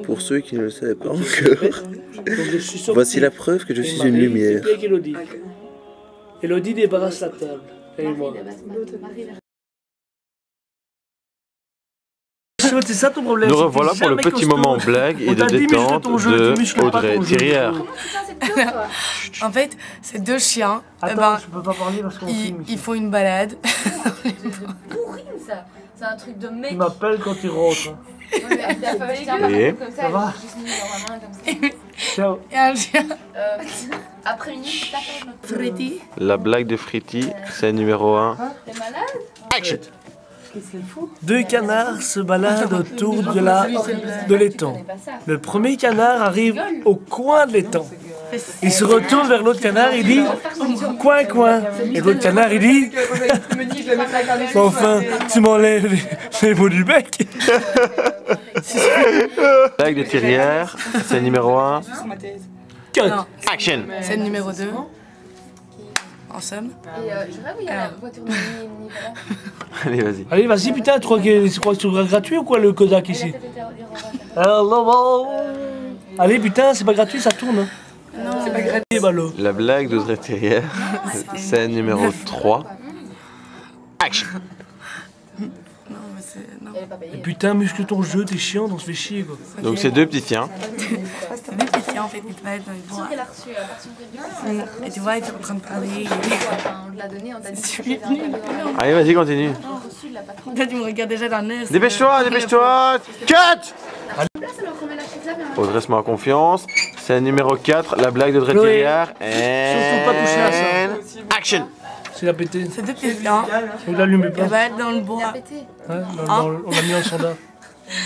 Pour ceux qui ne le savaient pas encore, voici la preuve que je suis une lumière. Elodie débarrasse la table. Et moi. C'est ça ton problème. Nous revoilà pour le petit moment blague et de détente de Audrey Thirière. En fait, ces deux chiens, Attends, je peux pas parler parce qu'on filme. ils font une balade. C'est pourri ça. C'est un truc de mec. Il m'appelle quand il rentre. Et Ça va? Ciao. Et un chien, Après une nuit, t'appelles notre Freddy. la blague de Fritty, scène numéro 1. T'es malade? Action! Deux canards se baladent autour de l'étang. Le premier canard arrive au coin de l'étang. Il se retourne vers l'autre canard et dit « Coin, coin ». Et l'autre canard, il dit « Enfin, tu m'enlèves les mots du bec ». Blague de Thirière, scène numéro 1. Cut. Non. Action! Scène numéro 2. En somme. Et je rêve où il y a la voiture de Mini, voilà. Allez, vas-y. Allez, vas-y, putain, tu crois que c'est gratuit ou quoi le Kodak ici? Allez, putain, c'est pas gratuit, ça tourne. Non, C'est pas gratuit, ballot. La blague d'Audrey Thirière, scène numéro 3. Action! non, mais c'est. Non. Elle est pas payée. Putain, muscle ton jeu, t'es chiant, on se fait chier, quoi. Donc c'est deux petits chiens. C'est des petits chiens en fait, ils peuvent être dans les Sûr bois. qu'elle a reçu la version prévue. Et tu vois, ils sont en train de parler. Enfin, on te l'a donné, on t'a dit que c'était un cadeau. Allez, vas-y, continue. On a reçu, il l'a pas pris. Toi, tu me regardes déjà d'un air. Dépêche-toi, dépêche-toi! Cut! Là, c'est le premier lâcher ça, mais Audrey se met en confiance. Scène numéro 4, la blague d'Audrey Chloé, Thirière. surtout pas toucher à ça. And action! C'est la pété. C'est deux petits chiens. On l'allume pas. Elle va être dans le il a bois. pété. Ouais, on l'a mis en standard.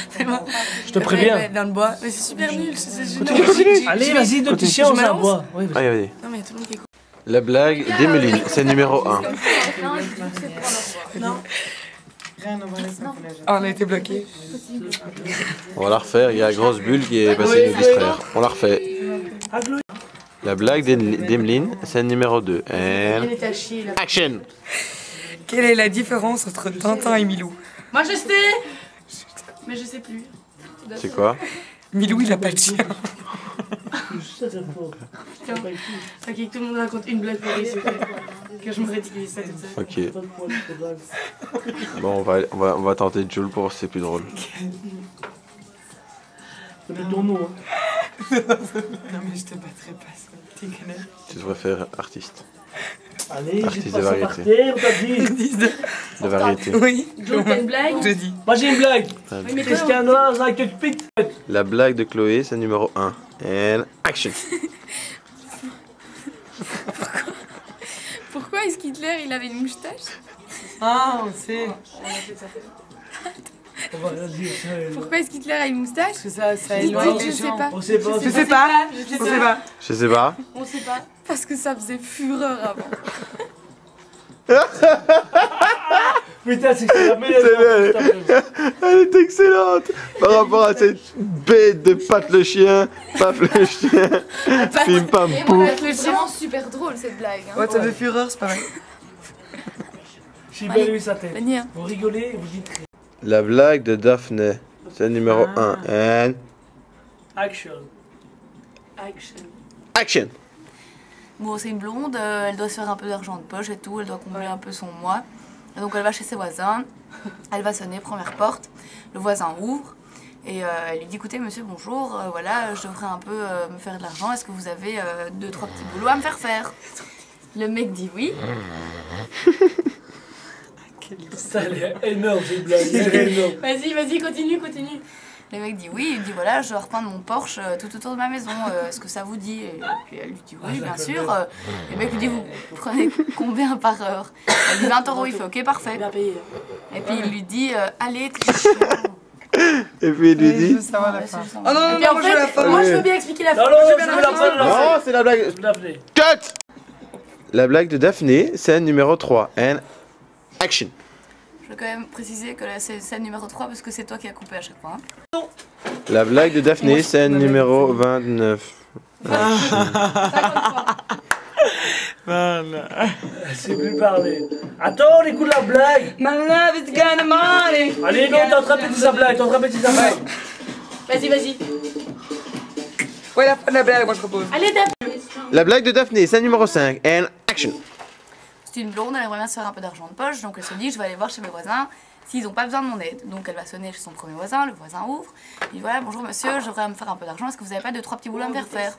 C'est bon. Je te Elle va préviens. être dans le bois. Mais c'est super nul. C'est génial. Allez, vas-y, deux petits chiens, on s'aboie. Ouais, vas-y. Allez, vas-y. Non, mais il y a tout le monde qui écoute. La blague d'Emeline, scène numéro 1. Non, Ah, on a été bloqués. On va la refaire, il y a la grosse bulle qui est passée nous distraire. On la refait. La blague d'Emeline, scène numéro 2. And Elle était à chier là. action! Quelle est la différence entre Tintin et Milou? Moi je sais. Mais je sais plus. C'est quoi? Milou il a pas de chien. Ça, c'est faux. Tiens. Ok, que tout le monde raconte une blague pour s'il vous plaît. Que je me réutilise ça toute seule. Ok. Bon, on va tenter Jules pour voir si c'est plus drôle. C'est plus ton nom, hein. Non mais je te battrai pas ça. Tu connais. Tu devrais faire artiste. Allez, j'ai Artiste pas de ça par variété. terre, t'as dit. De variété. Oui. Joe, t'as une blague? Je dis. Moi, j'ai une blague. mais Qu'est-ce qu'un noir, ça, que tu piques? La blague de Chloé, scène numéro 1. And action! Pourquoi est-ce qu'Hitler il avait une moustache? Ah, on sait. Pourquoi est-ce qu'Hitler a une moustache? Parce que ça Il éloigne dit, les je sais gens. pas. On sait pas. Je sais pas. On sait pas. Je sais pas. On sait pas. Parce que ça faisait fureur avant. Putain, c'est que c'est la meilleure. Elle est excellente! Par rapport à cette bête de Pat le chien, Paf le chien, pim pam Et pouf. voilà, c'est vraiment super drôle cette blague. Hein. Ouais, ça fait fureur, c'est pas vrai. J'ai bien aimé sa tête. Venez, hein. Vous rigolez et vous dites rien. La blague de Daphné, scène numéro 1. And Action. Action. action! Bon, c'est une blonde, elle doit se faire un peu d'argent de poche et tout, elle doit combler un peu son mois. Et donc elle va chez ses voisins, elle va sonner, première porte, le voisin ouvre et elle lui dit écoutez monsieur bonjour, voilà je devrais un peu me faire de l'argent, est-ce que vous avez 2-3 petits boulots à me faire faire? Le mec dit oui. Ça, elle est énorme, cette blague. Elle est énorme. Vas-y, continue. Le mec dit oui, il dit voilà je dois repeindre mon Porsche tout autour de ma maison, est-ce que ça vous dit? Et puis elle lui dit oui bien sûr. Le mec lui dit vous prenez combien par heure? Elle dit 20 €, il fait ok parfait. Et puis il lui dit allez t'es chiant. Et puis il lui dit. Oh non, non, non, moi je veux la fin. Moi je veux bien expliquer la fin. Non, non, je veux la fin de la Non, c'est la blague. Daphné. Cut! La blague de Daphné, scène numéro 3. And action! Je veux quand même préciser que là c'est scène numéro 3 parce que c'est toi qui as coupé à chaque fois. Hein. La blague de Daphné, scène numéro 29. Elle sait plus parler. Attends, on écoute la blague. My love is gonna money. Allez, non, t'es en train de péter sa blague, t'es en train de péter sa blague. Vas-y, vas-y. Ouais, la fin de la blague, moi je propose. Allez, Daphné. La blague de Daphné, scène numéro 5, and action. C'est une blonde, elle aimerait bien se faire un peu d'argent de poche, donc elle se dit je vais aller voir chez mes voisins s'ils n'ont pas besoin de mon aide. Donc elle va sonner chez son premier voisin, le voisin ouvre, il dit voilà bonjour monsieur, j'aimerais me faire un peu d'argent, est-ce que vous n'avez pas 2-3 petits boulots à me faire?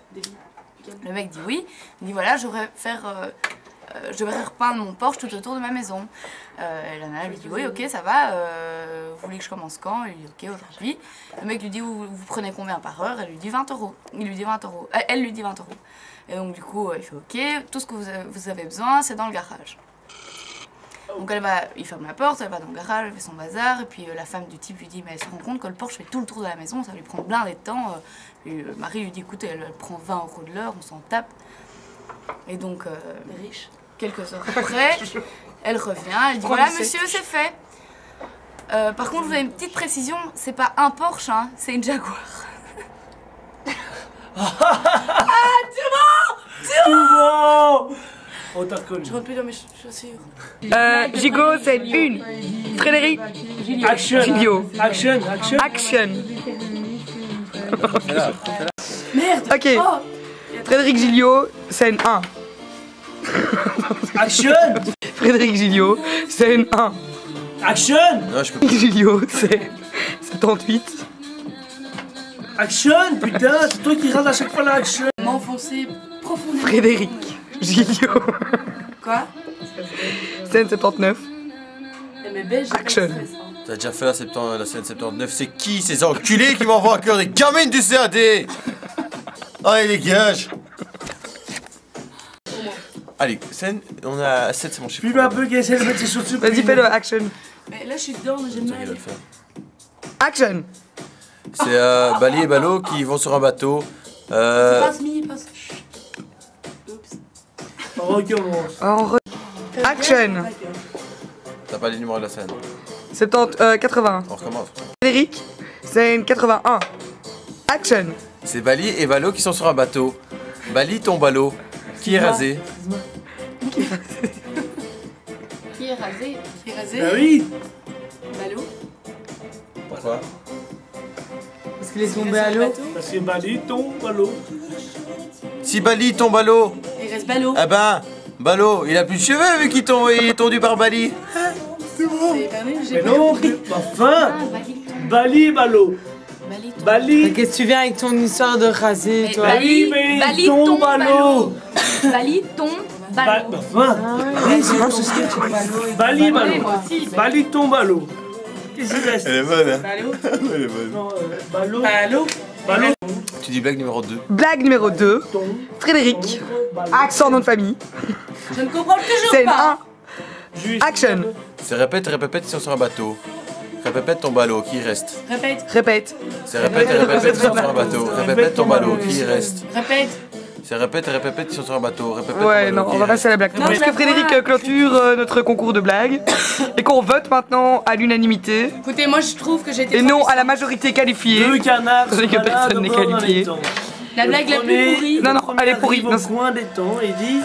Le mec dit oui, il dit voilà je vais repeindre mon porche tout autour de ma maison. La nana lui dit oui ok ça va, vous voulez que je commence quand? Il dit ok aujourd'hui. Le mec lui dit vous prenez combien par heure? Elle lui dit 20 euros. Il lui dit 20 euros. Elle lui dit 20 euros. Et donc du coup il fait ok, tout ce que vous avez besoin c'est dans le garage. Donc il ferme la porte, elle va dans le garage, elle fait son bazar, et puis la femme du type lui dit mais elle se rend compte que le Porsche fait tout le tour de la maison, ça lui prend blindé de temps. Et le mari lui dit écoutez elle prend 20 euros de l'heure, on s'en tape. Et donc riche. Quelques heures après, elle revient, elle dit voilà monsieur c'est fait. Par contre vous avez une petite précision, c'est pas un Porsche hein, c'est une Jaguar. Ah tu mens. On t'a reconnu. Je rentre plus dans mes chaussures. Gigot, c'est une. Frédéric. Action. Gilio. Action. Action. Merde. Ok. Oh. Frédéric Gilio, scène 1. Action. Frédéric Gilio, scène 1. Action. Non, je peux pas. Gilio, c'est 78. Action, putain, c'est toi qui rate à chaque fois l'action. M'enfoncer profondément. Frédéric Gilio. Quoi? Scène 79. Action. T'as déjà fait la scène 79, c'est qui ces enculés qui m'envoient encore des gamines du CAD? Allez les gages. Allez, scène, on a 7, c'est mon chiffre. Puis un peu qui essaie de mettre ses chaussures. Vas-y, fais-le, action. Mais là je suis dedans, mais j'ai mal. Action. C'est Bali et Balo qui vont sur un bateau. Passe. Oups. On recommence. Action. T'as pas les numéros de la scène. 80. On recommence. Frédéric, scène 81. Action. C'est Bali et Balo qui sont sur un bateau. Bali tombe à l'eau. Qui est rasé? Qui est rasé? Bah oui. Balo. Pourquoi? Parce qu'il est tombé à l'eau. Parce que Bali tombe à l'eau. Si Bali tombe à l'eau, Il reste Balo. eh ben, Balo, il a plus de cheveux vu qu'il est tondu par Bali. C'est bon. C'est Mais non, enfin. Bali, Balo. Bali. Qu'est-ce que tu viens avec ton histoire de raser, toi? Bali tombe à l'eau. Bali tombe à l'eau. Enfin. Bali, Balo. Bali tombe à l'eau. Qu'est-ce qui reste? Elle est bonne, hein? Balo. Elle est bonne. Non, Balo. Balo. Tu dis blague numéro 2. Blague numéro 2. Frédéric. Accent nom de famille. Je ne comprends toujours Scène pas. 1. Action. C'est répète, ils sont sur un bateau. Répète tombe à l'eau, qui reste? Répète. C'est répète, ils sont sur un bateau. Répète tombe à l'eau, qui reste? Répète. C'est répète, ils sont sur un bateau. Répète Ouais, non, on va passer à la blague. Non, Est-ce que Frédéric clôture notre concours de blagues et qu'on vote maintenant à l'unanimité Écoutez, moi je trouve que j'ai été. et non à la majorité qualifiée? Deux canards. Parce que personne n'est qualifié. La blague la plus pourrie. Non, elle est pourrie. Au coin des temps, il dit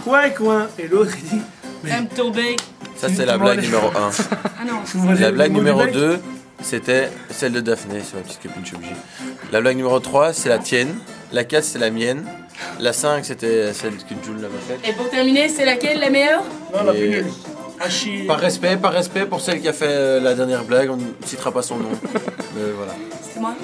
coin. Et l'autre il dit. Elle me tomber. Ça, c'est la blague numéro 1. Ah non. La blague numéro 2, c'était celle de Daphné, c'est ma petite copine, je suis obligé. La blague numéro 3, c'est la tienne. La 4, c'est la mienne. La 5, c'était celle que Jules l'avait faite. Et pour terminer, c'est laquelle la meilleure? Non, la plus nulle. Achille. Par respect pour celle qui a fait la dernière blague, on ne citera pas son nom. Mais voilà. C'est moi.